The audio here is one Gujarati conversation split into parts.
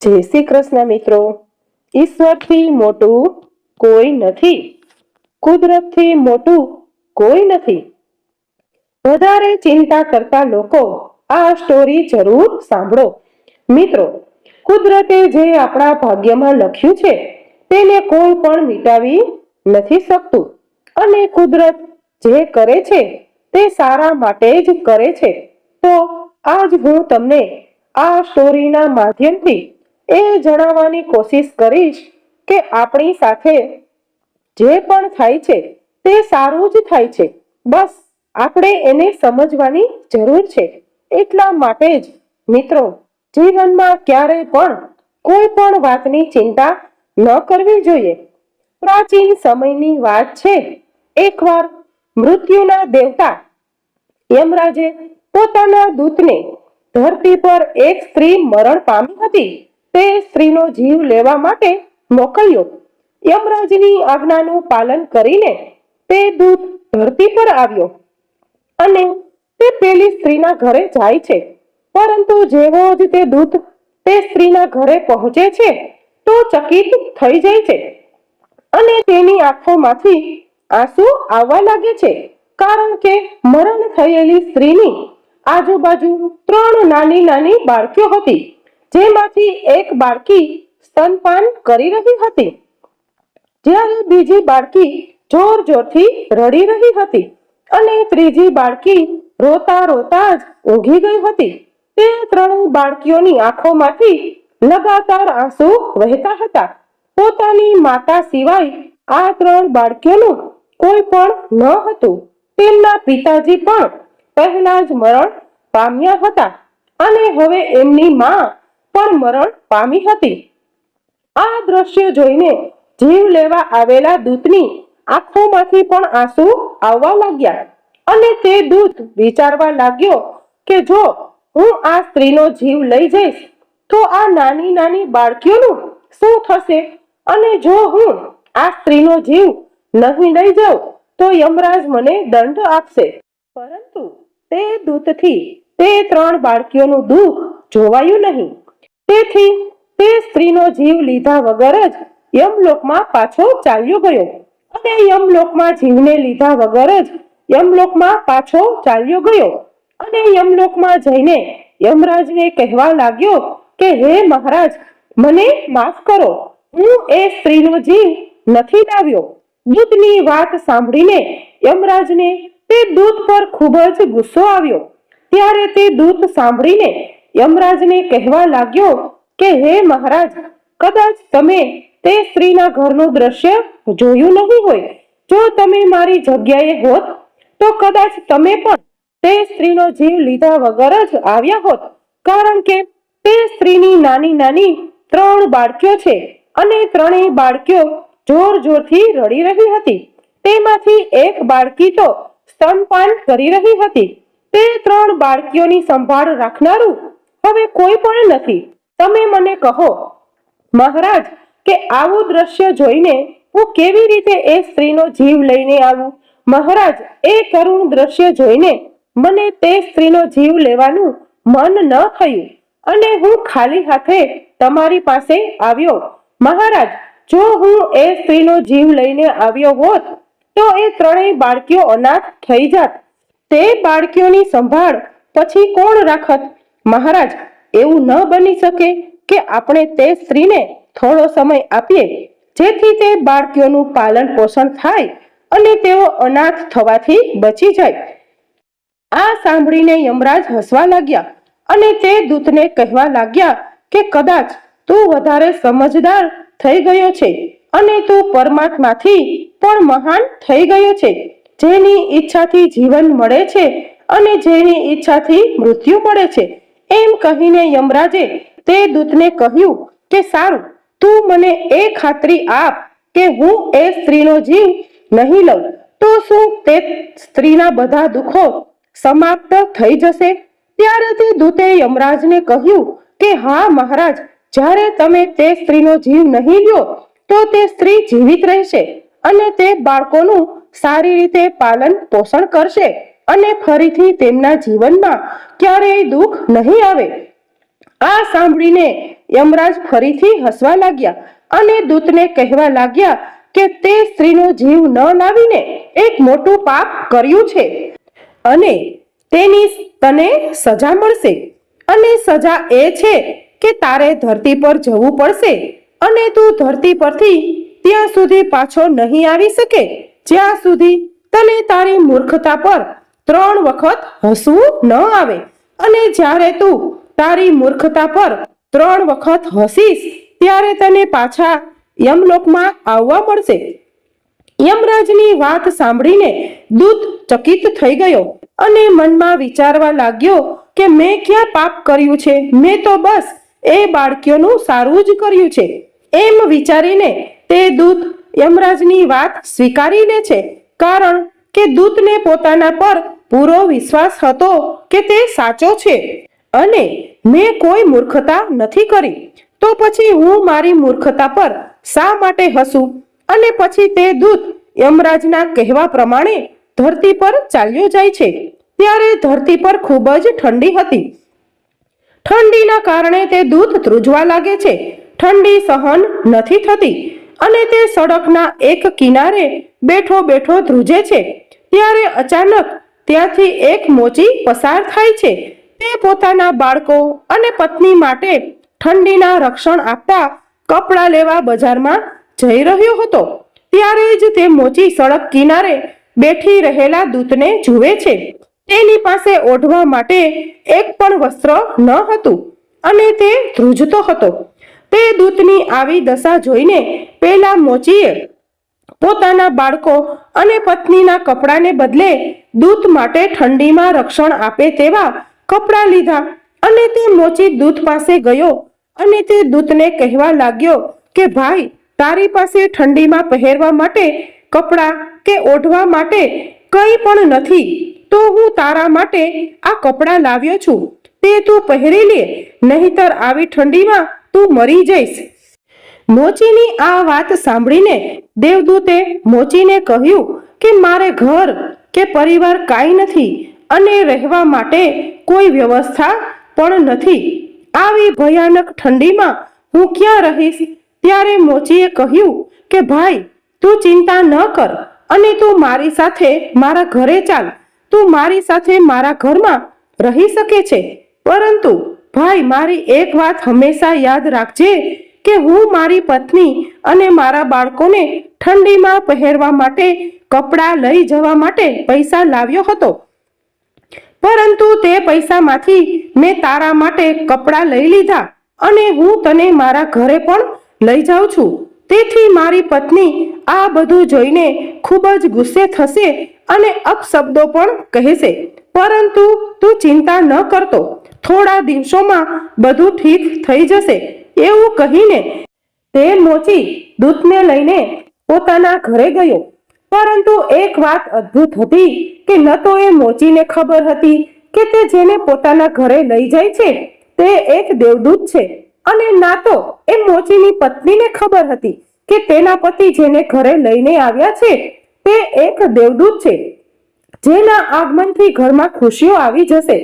જય શ્રી કૃષ્ણ મિત્રો. ઈશ્વરથી મોટું કોઈ નથી, કુદરતથી મોટું કોઈ નથી. વધારે ચિંતા કરતા લોકો આ સ્ટોરી જરૂર સાંભળો. મિત્રો, કુદરતે જે આપણા ભાગ્યમાં લખ્યું છે તેને કોઈ પણ મિટાવી નથી શકતું, અને કુદરત જે કરે છે તે સારા માટે જ કરે છે. તો આજ હું તમને આ સ્ટોરીના માધ્યમથી એ જણાવવાની કોશિશ કરીશ કે આપણી સાથે જે પણ થાય છે તે સારું જ થાય છે. બસ આપણે એને સમજવાની જરૂર છે. એટલા માટે જ મિત્રો, જીવનમાં ક્યારેય પણ કોઈ પણ વાતની ચિંતા ન કરવી જોઈએ. પ્રાચીન સમયની વાત છે. એકવાર મૃત્યુના દેવતા યમરાજે પોતાના દૂતને ધરતી પર એક સ્ત્રી મરણ પામી હતી તે સ્ત્રીનો જીવ લેવા માટે મોકલ્યો. યમરાજની આજ્ઞાનું પાલન કરીને તે દૂત ધરતી પર આવ્યો અને તે પેલી સ્ત્રીના ઘરે જાય છે. પરંતુ જેવો જ તે દૂત તે સ્ત્રીના ઘરે પહોંચે છે તો ચકિત થઈ જાય છે અને તેની આંખોમાંથી આંસુ આવવા લાગે છે. કારણ કે મરણ થયેલી સ્ત્રીની આજુબાજુ 3 નાની નાની બાળકીઓ હતી, જેમાંથી એક બાળકી સ્તનપાન કરી રહી હતી, જ્યારે બીજી બાળકી જોર જોરથી રડી રહી હતી અને ત્રીજી બાળકી રોતા રોતા જ ઊંઘી ગઈ હતી. તે 3 બાળકીઓની આંખોમાંથી લગાતાર આંસુ વહેતા હતા. પોતાની માતા સિવાય આ 3 બાળકીઓનું કોઈ પણ ન હતું. તેમના પિતાજી પણ પહેલા જ મરણ પામ્યા હતા અને હવે એમની માં પણ મરણ પામી હતી. આ દ્રશ્ય જોઈને જીવ લેવા આવેલા દૂતની આંખોમાંથી પણ આંસુ આવવા લાગ્યા અને તે દૂત વિચારવા લાગ્યો કે જો હું આ સ્ત્રીનો જીવ લઈ જઈશ તો આ નાની નાની બાળકીઓનું શું થશે, અને જો હું આ સ્ત્રીનો જીવ નહીં લઈ જાઉં તો યમરાજ મને દંડ આપશે. પરંતુ તે દૂતથી તે 3 બાળકીઓનું દુઃખ જોવાયું નહીં. તેથી તે સ્ત્રીનો જીવ લીધા વગર જ યમલોકમાં પાછો ચાલ્યો ગયો અને યમલોકમાં જીવને લીધા વગર જ યમલોકમાં પાછો ચાલ્યો ગયો અને યમલોકમાં જઈને યમરાજને કહેવા લાગ્યો કે હે મહારાજ, મને માફ કરો, હું એ સ્ત્રીનો જીવ નથી લાવ્યો. દૂતની વાત સાંભળીને યમરાજને તે દૂત પર ખૂબ જ ગુસ્સો આવ્યો. ત્યારે તે દૂત સાંભળીને યમરાજને કહેવા લાગ્યો કે હે મહારાજ, કદાચ તમે તે સ્ત્રીના ઘરનું દ્રશ્ય જોયું નહીં હોય. જો તમે મારી જગ્યાએ હોત તો કદાચ તમે પણ તે સ્ત્રીનો જીવ લીધા વગર જ આવ્યા હોત. કારણ કે તે સ્ત્રીની નાની નાની 3 બાળકીઓ છે અને 3 બાળકીઓ જોર જોરથી રડી રહી હતી. તેમાંથી એક બાળકી તો સ્તનપાન કરી રહી હતી. તે 3 બાળકીઓની સંભાળ રાખનારું હવે કોઈ પણ નથી. તમે મને કહો મહારાજ કે આવું દ્રશ્ય જોઈને હું કેવી રીતે એ સ્ત્રીનો જીવ લઈને આવું? મહારાજ, એ કરુણ દ્રશ્ય જોઈને મને તે સ્ત્રીનો જીવ લેવાનું મન ન થયું અને હું ખાલી હાથે તમારી પાસે આવ્યો. મહારાજ, જો હું એ સ્ત્રીનો જીવ લઈને આવ્યો હોત તો એ 3 બાળકીઓ અનાથ થઈ જાત. તે બાળકીઓની સંભાળ પછી કોણ રાખત? મહારાજ, એવું ન બની શકે કે આપણે તે સ્ત્રીને થોડો સમય આપીએ જેથી તે બાળકીઓનું પાલન પોષણ થાય અને તેઓ અનાથ થવાથી બચી જાય. આ સાંભળીને યમરાજ હસવા લાગ્યા અને તે દૂતને કહેવા લાગ્યા કે કદાચ તું વધારે સમજદાર થઈ ગયો છે અને તું પરમાત્માથી પણ મહાન થઈ ગયો છે, જેની ઈચ્છાથી જીવન મળે છે અને જેની ઈચ્છાથી મૃત્યુ મળે છે. એમ કહીને યમરાજે તે દૂતને કહ્યું કે સારું, તું મને એ ખાતરી આપ કે હું એ સ્ત્રીનો જીવ નહીં લઉં તો શું તે સ્ત્રીના બધા દુઃખો સમાપ્ત થઈ જશે? ત્યારે તે દૂતે યમરાજને કહ્યું કે હા મહારાજ, જ્યારે તમે તે સ્ત્રીનો જીવ નહીં લ્યો તો તે સ્ત્રી જીવિત રહેશે અને તે બાળકોનું સારી રીતે પાલન પોષણ કરશે અને ફરીથી તેમના જીવનમાં ક્યારેય દુઃખ નહીં આવે. આ સાંભળીને યમરાજ ફરીથી હસવા લાગ્યા અને દૂતને કહેવા લાગ્યા કે તે સ્ત્રીનો જીવ ન લાવીને એક મોટું પાપ કર્યું છે અને તેની તને સજા મળશે. અને સજા એ છે કે તારે ધરતી પર જવું પડશે અને તું ધરતી પરથી ત્યાં સુધી પાછો નહીં આવી શકે જ્યાં સુધી તને તારી મૂર્ખતા પર 3 વખત હસવું ન આવે. અને જ્યારે તું તારી મૂર્ખતા પર 3 વખત હસીશ ત્યારે તને પાછા યમલોકમાં આવવા મળશે. યમરાજની વાત સાંભળીને દૂત ચકિત થઈ ગયો અને મનમાં વિચારવા લાગ્યો કે મેં ક્યાં પાપ કર્યું છે, મેં તો બસ એ બાળકીઓનું સારું જ કર્યું છે. એમ વિચારીને તે દૂત યમરાજની વાત સ્વીકારી લે છે, કારણ કે દૂતને પોતાના પર પૂરો વિશ્વાસ હતો કે તે સાચો છે અને મેં કોઈ મૂર્ખતા નથી કરી. તો પછી હું મારી મૂર્ખતા પર શા માટે હસું? અને પછી તે દૂત યમરાજના કહેવા પ્રમાણે ધરતી પર ચાલ્યો જાય છે. ત્યારે ધરતી પર ખૂબ જ ઠંડી હતી. ઠંડીના કારણે તે દૂત ધ્રુજવા લાગે છે. ઠંડી સહન નથી થતી અને તે સડકના એક કિનારે બેઠો બેઠો ધ્રુજે છે. ત્યારે અચાનક ત્યાંથી એક મોચી પસાર થાય છે. તે પોતાના બાળકો અને પત્ની માટે ઠંડીના રક્ષણ આપતા કપડાં લેવા બજારમાં જઈ રહ્યો હતો. ત્યારે જ તે મોચી સડક કિનારે બેઠી રહેલા દૂતને જુએ છે. તેની પાસે ઓઢવા માટે એક પણ વસ્ત્ર ન હતું અને તે ધ્રુજતો હતો. તે દૂતની આવી દશા જોઈને પેલા મોચીએ પોતાના બાળકો અને પત્નીના કપડાને બદલે દૂત માટે ઠંડીમાં રક્ષણ આપે તેવા કપડાં લીધા અને તે મોચી દૂત પાસે ગયો અને તે દૂતને કહેવા લાગ્યો કે ભાઈ, તારી પાસે ઠંડીમાં પહેરવા માટે કપડાં કે ઓઢવા માટે કંઈ પણ નથી, તો હું તારા માટે આ કપડાં લાવ્યો છું, તે તું પહેરી લે, નહીતર આવી ઠંડીમાં તું મરી જઈશ. મોચીની આ વાત સાંભળીને દેવદૂતે મોચીને કહ્યું કે મારે ઘર કે પરિવાર કાંઈ નથી અને રહેવા માટે કોઈ વ્યવસ્થા પણ નથી. આવી ભયાનક ઠંડીમાં હું ક્યાં રહીશ? ત્યારે મોચીએ કહ્યું કે ભાઈ, તું ચિંતા ન કર અને તું મારી સાથે મારા ઘરે ચાલ. તું મારી સાથે મારા ઘરમાં રહી શકે છે, પરંતુ ભાઈ, મારી એક વાત હંમેશા યાદ રાખજે કે હું મારી પત્ની અને મારા બાળકોને ઠંડીમાં પહેરવા માટે કપડાં લઈ જવા માટે પૈસા લાવ્યો હતો, પરંતુ તે પૈસામાંથી મેં તારા માટે કપડાં લઈ લીધા અને હું તને મારા ઘરે પણ લઈ જાઉં છું. તેથી મારી પત્ની આ બધું જોઈને ખૂબ જ ગુસ્સે થશે અને અપશબ્દો પણ કહેશે, પરંતુ તું ચિંતા ન કરતો, થોડા દિવસોમાં બધું ઠીક થઈ જશે. એવું કહીને તે મોચી દૂતને લઈને પોતાના ઘરે ગયો. પરંતુ એક વાત અદ્ભુત હતી કે ન તો એ મોચીને ખબર હતી કે તે જેને પોતાના ઘરે લઈ જાય છે તે એક દેવદૂત છે, અને ના તો એ મોચીની પત્નીને ખબર હતી કે તેના પતિ જેને ઘરે લઈને આવ્યા છે તે એક દેવદૂત છે, જેના આગમનથી ઘરમાં ખુશીઓ આવી જશે.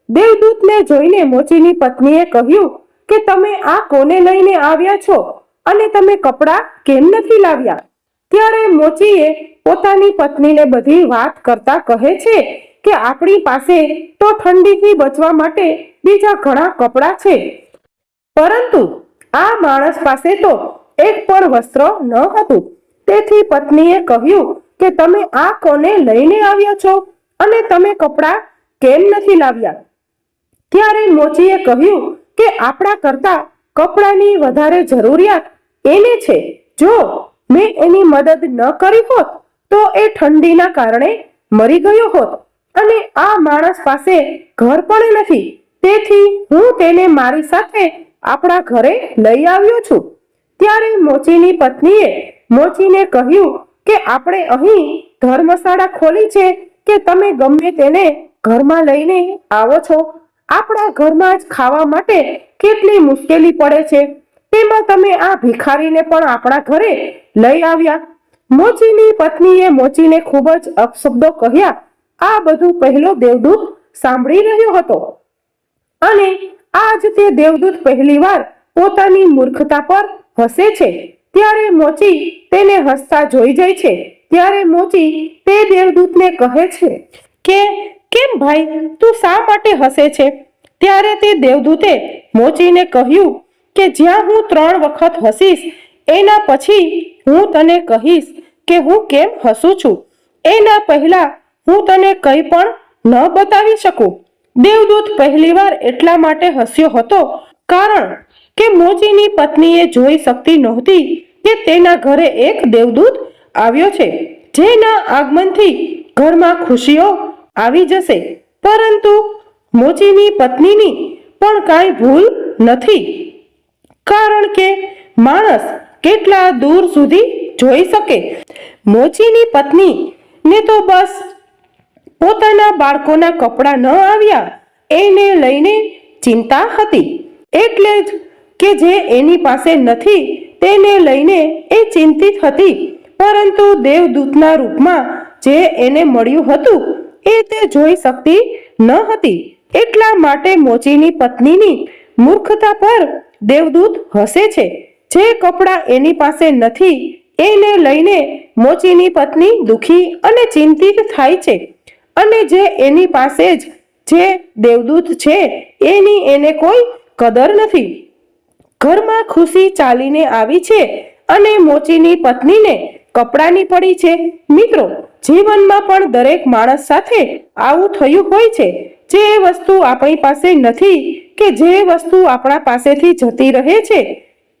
દેવદૂતને જોઈને મોચીની પત્નીએ કહ્યું કે તમે આ કોને લઈને આવ્યા છો અને તમે કપડાં કેમ નથી લાવ્યા? ત્યારે મોચીએ પોતાની પત્નીને બધી વાત કરતા કહે છે કે આપણી પાસે તો ઠંડીથી બચવા માટે બીજા ઘણા કપડાં છે, પરંતુ આ માણસ પાસે તો એક પણ વસ્ત્ર ન હતું. તેથી પત્નીએ કહ્યું કે તમે આ કોને લઈને આવ્યા છો અને તમે કપડાં કેમ નથી લાવ્યા? ત્યારે મોચીએ કહ્યું કે આપણા કરતા કપડાની વધારે જરૂરિયાત એને છે. જો મેં એની મદદ ન કરી હોત તો એ ઠંડીના કારણે મરી ગયો હોત, અને આ માણસ પાસે ઘર પણ નથી. તેથી હું તેને મારી સાથે આપણા ઘરે લઈ આવ્યો છું. ત્યારે મોચીની પત્નીએ મોચીને કહ્યું કે આપણે અહીં ધર્મશાળા ખોલી છે કે તમે ગમે તેને ઘરમાં લઈને આવો છો? આપણા ઘરમાં જ ખાવા માટે કેટલી મુશ્કેલી પડે છે, તેમાં તમે આ ભિખારીને પણ આપણા ઘરે લઈ આવ્યા. મોચીની પત્નીએ મોચીને ખૂબ જ અપશબ્દો કહ્યા. આ બધું પહેલો દેવદૂત સાંભળી રહ્યો હતો, અને આજ તે દેવદૂત પહેલીવાર પોતાની મૂર્ખતા પર હસે છે, ત્યારે મોચી તેને હસતા જોઈ જાય છે. ત્યારે મોચી તે દેવદૂતને કહે છે કે કેમ ભાઈ, તું શા માટે હસે છે? ત્યારે તે દેવદૂતે મોચીને કહ્યું કે જ્યાં હું 3 વખત હસીશ એના પછી હું તને કહીશ કે હું કેમ હસું છું. એના પહેલા હું તને કંઈ પણ ન બતાવી શકું. દેવદૂત પહેલીવાર એટલા માટે હસ્યો હતો કારણ કે મોચીની પત્નીએ જોઈ શકતી નહોતી કે તેના ઘરે એક દેવદૂત આવ્યો છે, જેના આગમનથી ઘરમાં ખુશીઓ આવી જશે. પરંતુ મોચીની પત્નીની પણ કાંઈ ભૂલ નથી, કારણ કે માણસ કેટલા દૂર સુધી જોઈ શકે. મોચીની પત્નીને તો બસ પોતાના બાળકોના કપડાં ન આવ્યા એને લઈને ચિંતા હતી. એટલે જ કે જે એની પાસે નથી તેને લઈને એ ચિંતિત હતી. પરંતુ દેવદૂતના રૂપમાં જે એને મળ્યું હતું એ તે જોઈ શકતી ન હતી. એટલા માટે મોચીની પત્નીની મૂર્ખતા પર દેવદૂત હસે છે. જે કપડાં એની પાસે નથી એને લઈને મોચીની પત્ની દુખી અને ચિંતિત થાય છે, અને જે એની પાસે જે દેવદૂત છે એની એને કોઈ કદર નથી. ઘરમાં ખુશી ચાલીને આવી છે અને મોચીની પત્નીને કપડાની પડી છે. મિત્રો, જીવનમાં પણ દરેક માણસ સાથે આવું થયું હોય છે. જે વસ્તુ આપણી પાસે નથી કે જે વસ્તુ આપણા પાસેથી જતી રહે છે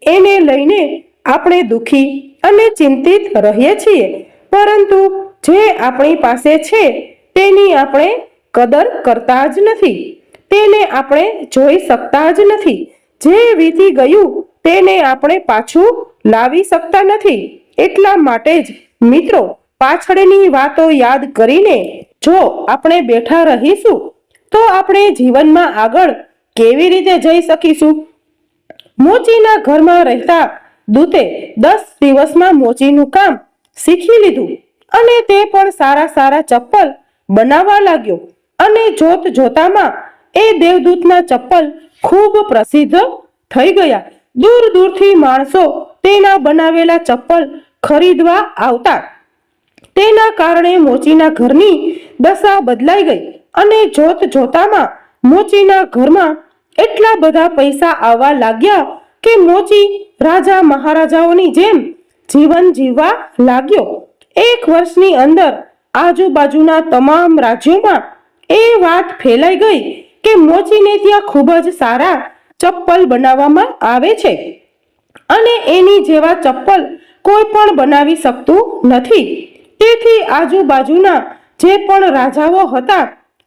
એને લઈને આપણે દુખી અને ચિંતિત રહીએ છીએ. પરંતુ જે આપણી પાસે છે તેની આપણે કદર કરતા જ નથી, તેને આપણે જોઈ શકતા જ નથી. જે વીતી ગયું તેને આપણે પાછું લાવી શકતા નથી. એટલા માટે જ મિત્રો, પાછળની વાતો યાદ કરીને જો આપણે બેઠા રહીશું તો આપણે જીવનમાં આગળ કેવી રીતે જઈ શકીશું? મોચીના ઘરમાં રહેતા દૂતે 10 દિવસમાં મોચીનું કામ શીખી લીધું અને તે પણ સારા સારા ચપ્પલ બનાવવા લાગ્યો. અને જોત જોતામાં એ દેવદૂતના ચપ્પલ ખૂબ પ્રસિદ્ધ થઈ ગયા. દૂર દૂરથી માણસો તેના બનાવેલા ચપ્પલ ખરીદવા આવતા. તેના કારણે મોચીના ઘરની દશા બદલાઈ ગઈ અને જોત જોતામાં મોચીના ઘરમાં એટલા બધા પૈસા આવવા લાગ્યા કે મોચી રાજા મહારાજાઓની જેમ જીવન જીવવા લાગ્યો. 1 વર્ષની અંદર આજુબાજુના તમામ રાજ્યોમાં એ વાત ફેલાઈ ગઈ કે મોચીને ત્યાં ખૂબ જ સારા ચપ્પલ બનાવવામાં આવે છે અને એની જેવા ચપ્પલ કોઈ પણ બનાવી શકતું નથી. તેથી આજુબાજુના જે પણ રાજાઓ હતા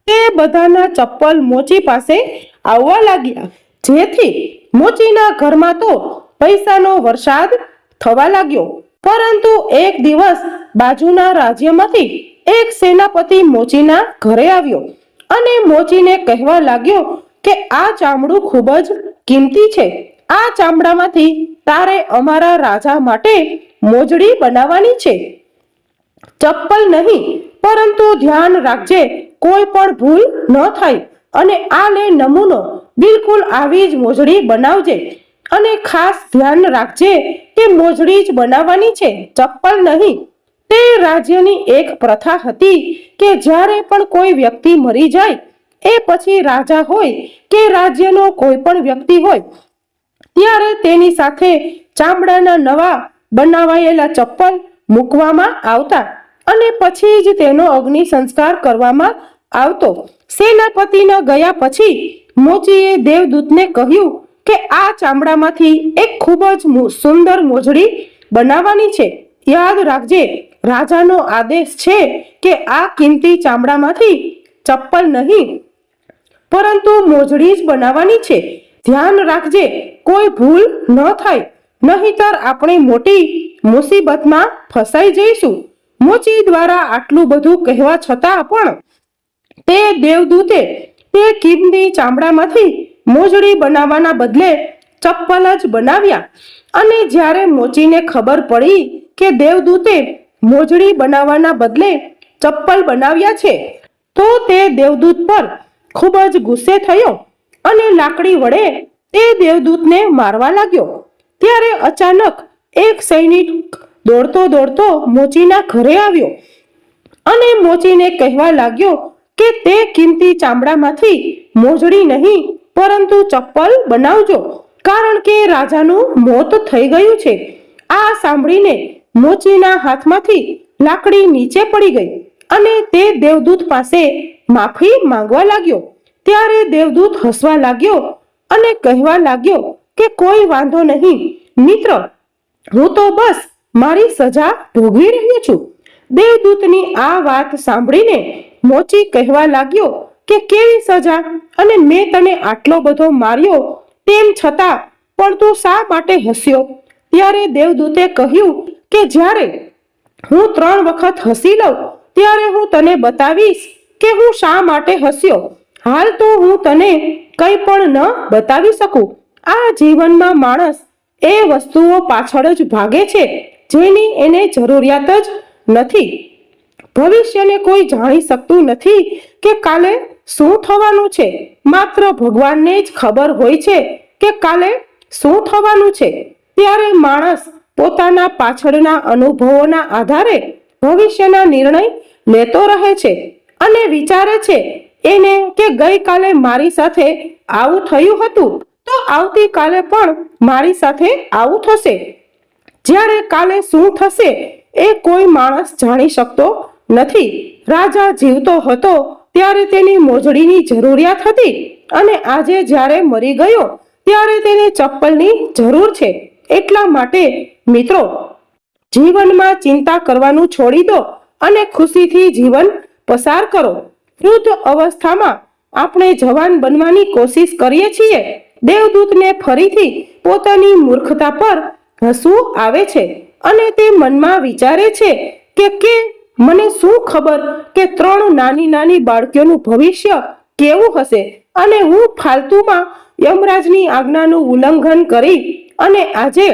તે બધાના ચપ્પલ મોચી પાસે આવવા લાગ્યા, જેથી મોચીના ઘરમાં તો પૈસાનો વરસાદ થવા લાગ્યો. પરંતુ એક દિવસ બાજુના રાજ્યમાંથી એક સેનાપતિ મોચીના ઘરે આવ્યો અને મોચીને કહેવા લાગ્યો કે આ ચામડું ખૂબ જ કિંમતી છે. આ ચામડામાંથી તારે અમારા રાજા માટે મોજડી બનાવવાની છે, ચપ્પલ નહીં. પરંતુ ધ્યાન રાખજે, કોઈ પણ ભૂલ ન થાય. અને આ લે નમૂનો, બિલકુલ આવી જ મોજડી બનાવજે. અને ખાસ ધ્યાન રાખજે કે મોજડી જ બનાવવાની છે, ચપ્પલ નહીં. તે રાજ્યની એક પ્રથા હતી કે જ્યારે પણ કોઈ વ્યક્તિ મરી જાય, એ પછી રાજા હોય કે રાજ્યનો કોઈ પણ વ્યક્તિ હોય, ત્યારે તેની સાથે ચામડાના નવા બનાવાયેલા ચપ્પલ મૂકવામાં આવતા અને પછી જ તેનો અગ્નિ સંસ્કાર કરવામાં આવતો. સેનાપતિના ગયા પછી મોચીએ દેવદૂતને કહ્યું કે આ ચામડામાંથી એક ખૂબ જ સુંદર મોજડી બનાવવાની છે. યાદ રાખજે, રાજાનો આદેશ છે કે આ કિંમતી ચામડામાંથી ચપ્પલ નહીં પરંતુ મોજડી જ બનાવવાની છે. ધ્યાન રાખજે, કોઈ ભૂલ ન થાય, નહીંતર આપણે મોટી મુસીબતમાં ફસાઈ જઈશું. મોચી દ્વારા આટલું બધું કહેવા છતાં પણ તે દેવદૂતે તે કિંમતી ચામડામાંથી મોજડી બનાવવાના બદલે ચપ્પલ જ બનાવ્યા. અને જ્યારે મોચીને ખબર પડી કે દેવદૂતે મોજડી બનાવવાના બદલે ચપ્પલ બનાવ્યા છે, તો તે દેવદૂત પર ખૂબ જ ગુસ્સે થયો અને લાકડી વડે તે દેવદૂતને મારવા લાગ્યો. ત્યારે અચાનક એક સૈનિક દોડતો દોડતો મોચીના ઘરે આવ્યો અને મોચીને કહેવા લાગ્યો કે તે કિંમતી ચામડામાંથી મોજડી નહીં પરંતુ ચપ્પલ બનાવજો, કારણ કે રાજાનું મોત થઈ ગયું છે. આ સાંભળીને મોચીના હાથમાંથી લાકડી નીચે પડી ગઈ અને તે દેવદૂત પાસે માફી માંગવા લાગ્યો. ત્યારે દેવદૂત હસવા લાગ્યો અને કહેવા લાગ્યો કે કોઈ વાંધો નહીં મિત્ર, હું તો બસ મારી સજા ભોગવી રહ્યો છું. દેવદૂતની આ વાત સાંભળીને મોચી કહેવા લાગ્યો કે કેવી સજા, અને મેં તને આટલો બધો માર્યો તેમ છતાં પણ તું શા માટે હસ્યો? ત્યારે દેવદૂતે કહ્યું કે જ્યારે હું 3 વખત હસી લઉં ત્યારે હું તને બતાવીશ કે હું શા માટે હસ્યો. હાલ તો હું તને કંઈ પણ ન બતાવી શકું. આ જીવનમાં માણસ એ વસ્તુઓ પાછળ જ ભાગે છે જેની એને જરૂરિયાત જ નથી. ભવિષ્યને કોઈ જાણી શકતું નથી કે કાલે શું થવાનું છે. માત્ર ભગવાનને જ ખબર હોય છે કે કાલે શું થવાનું છે. ત્યારે માણસ પોતાના પાછળના અનુભવોના આધારે ભવિષ્યના નિર્ણય લેતો રહે છે અને વિચારે છે એને કે ગઈકાલે મારી સાથે આવું થયું હતું તો આવતીકાલે પણ મારી સાથે આવું થશે. જ્યારે કાલે શું થશે એ કોઈ માણસ જાણી શકતો નથી. રાજા જીવતો હતો ત્યારે તેની મોજડીની જરૂરિયાત હતી અને આજે જ્યારે મરી ગયો ત્યારે તેને ચપ્પલની જરૂર છે. એટલા માટે મિત્રો, જીવનમાં ચિંતા કરવાનું છોડી દો અને ખુશીથી જીવન પસાર કરો. વૃદ્ધ અવસ્થામાં આપણે જવાન બનવાની કોશિશ કરીએ છીએ. દેવદૂતને ફરીથી પોતાની મૂર્ખતા પર હસવું આવે છે અને તે મનમાં વિચારે છે કે મને શું ખબર કે 3 નાની નાની બાળકીઓનું ભવિષ્ય કેવું હશે અને હું ફાલતુમાં યમરાજની આજ્ઞાનું ઉલ્લંઘન કરી અને આજે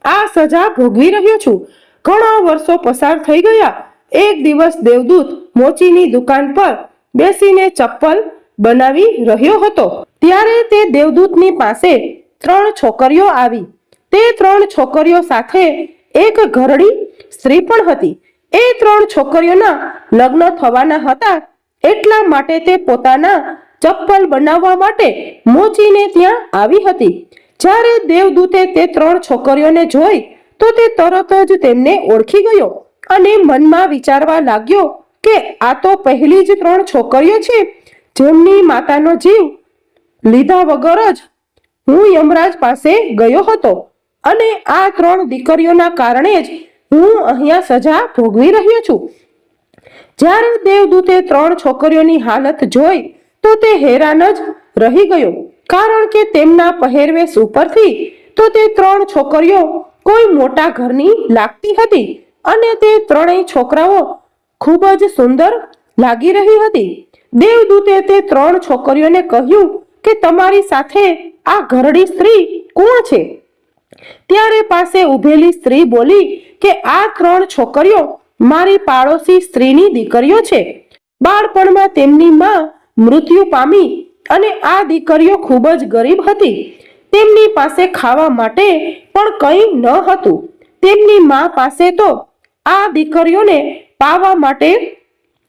આ સજા ભોગવી રહ્યો છું. ઘણા વર્ષો પસાર થઈ ગયા. એક દિવસ દેવદૂત મોચીની દુકાન પર બેસીને ચપ્પલ બનાવી રહ્યો હતો. ત્યારે તે દેવદૂતની પાસે 3 છોકરીઓ આવી. તે 3 છોકરીઓ સાથે એક ઘરડી સ્ત્રી પણ હતી. એ 3 છોકરીઓના લગ્ન થવાના હતા એટલા માટે તે પોતાના ચપ્પલ બનાવવા માટે મોચીને ત્યાં આવી હતી. જ્યારે દેવદૂતે તે 3 છોકરીઓને જોઈ તો તે તરત જ તેમને ઓળખી ગયો અને મનમાં વિચારવા લાગ્યો કે આ તો પહેલી જ 3 છોકરીઓ છે જેમની માતાનો જીવ લીધા વગર જ હું યમરાજ પાસે ગયો હતો અને આ 3 દીકરીઓના કારણે જ હું અહીંયા સજા ભોગવી રહ્યો છું. જ્યારે દેવદૂતે 3 છોકરીઓની હાલત જોઈ તો તે હેરાન જ રહી ગયો, કારણ કે તેમના પહેરવેશ ઉપરથી તો તે 3 છોકરીઓ કોઈ મોટા ઘરની લાગતી હતી અને તે 3 છોકરાઓ ખૂબ જ સુંદર લાગી રહી હતી. દેવદૂતે તે 3 છોકરીઓને કહ્યું કે તમારી સાથે આ ઘરડી સ્ત્રી કોણ છે? ત્યારે પાસે ઊભેલી સ્ત્રી બોલી કે આ 3 છોકરીઓ મારી પાડોશી સ્ત્રીની દીકરીઓ છે. બાળપણમાં તેમની માં મૃત્યુ પામી અને આ દીકરીઓ ખૂબ જ ગરીબ હતી. તેમની પાસે ખાવા માટે પણ કંઈ ન હતું. તેમની માં પાસે તો આ દીકરીઓને પાવા માટે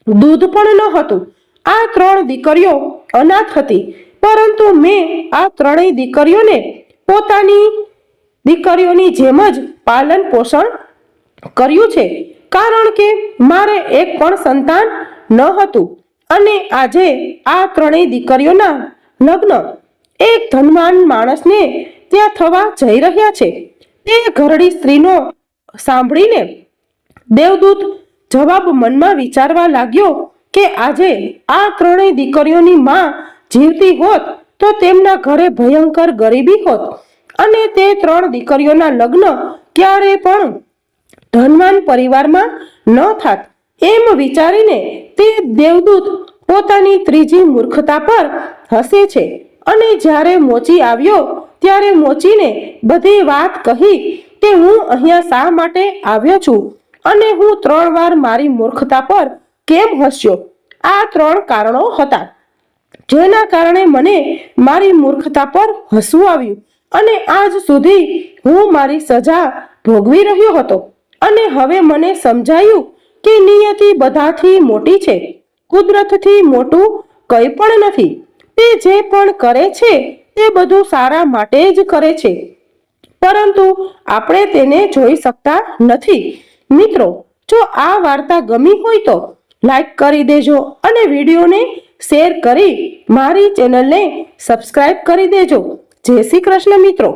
દૂધ પણ ન હતું. આ 3 દીકરીઓ અનાથ હતી, પરંતુ મેં આ 3 દીકરીઓને પોતાની દીકરીઓની જેમ જ પાલન પોષણ કર્યું છે, કારણ કે મારે એક પણ સંતાન ન હતું. અને આજે આ 3 દીકરીઓના લગ્ન એક ધનવાન માણસને ત્યાં થવા જઈ રહ્યા છે. તે ઘરડી સ્ત્રીનો સાંભળીને દેવદૂત જવાબ મનમાં વિચારવા લાગ્યો કે આજે આ 3 દીકરીઓની માં જીવતી હોત તો તેમના ઘરે ભયંકર ગરીબી હોત અને તે 3 દીકરીઓના લગ્ન ક્યારે પણ ધનવાન પરિવારમાં ન થાત. એમ વિચારીને તે દેવદૂત પોતાની ત્રીજી મૂર્ખતા પર હસે છે અને જ્યારે મોચી આવ્યો ત્યારે મોચીને બધી વાત કહી કે હું અહીંયા શા માટે આવ્યો છું અને હું 3 વાર મારી મૂર્ખતા પર કેમ હસ્યો. આ 3 કારણો હતા. જેના કારણે મને મારી મૂર્ખતા પર હસવું આવ્યું અને આજ સુધી હું મારી સજા ભોગવી રહ્યો હતો. અને હવે મને સમજાયું કે નિયતિ બધાથી મોટી છે. કુદરતથી મોટું કંઈ પણ નથી. તે જે પણ કરે છે તે બધું સારા માટે જ કરે છે, પરંતુ આપણે તેને જોઈ શકતા નથી. મિત્રો, જો આ વાર્તા ગમી હોય તો લાઈક કરી દેજો અને વિડીયોને શેર કરી મારી ચેનલને સબસ્ક્રાઇબ કરી દેજો. જય શ્રી કૃષ્ણ મિત્રો.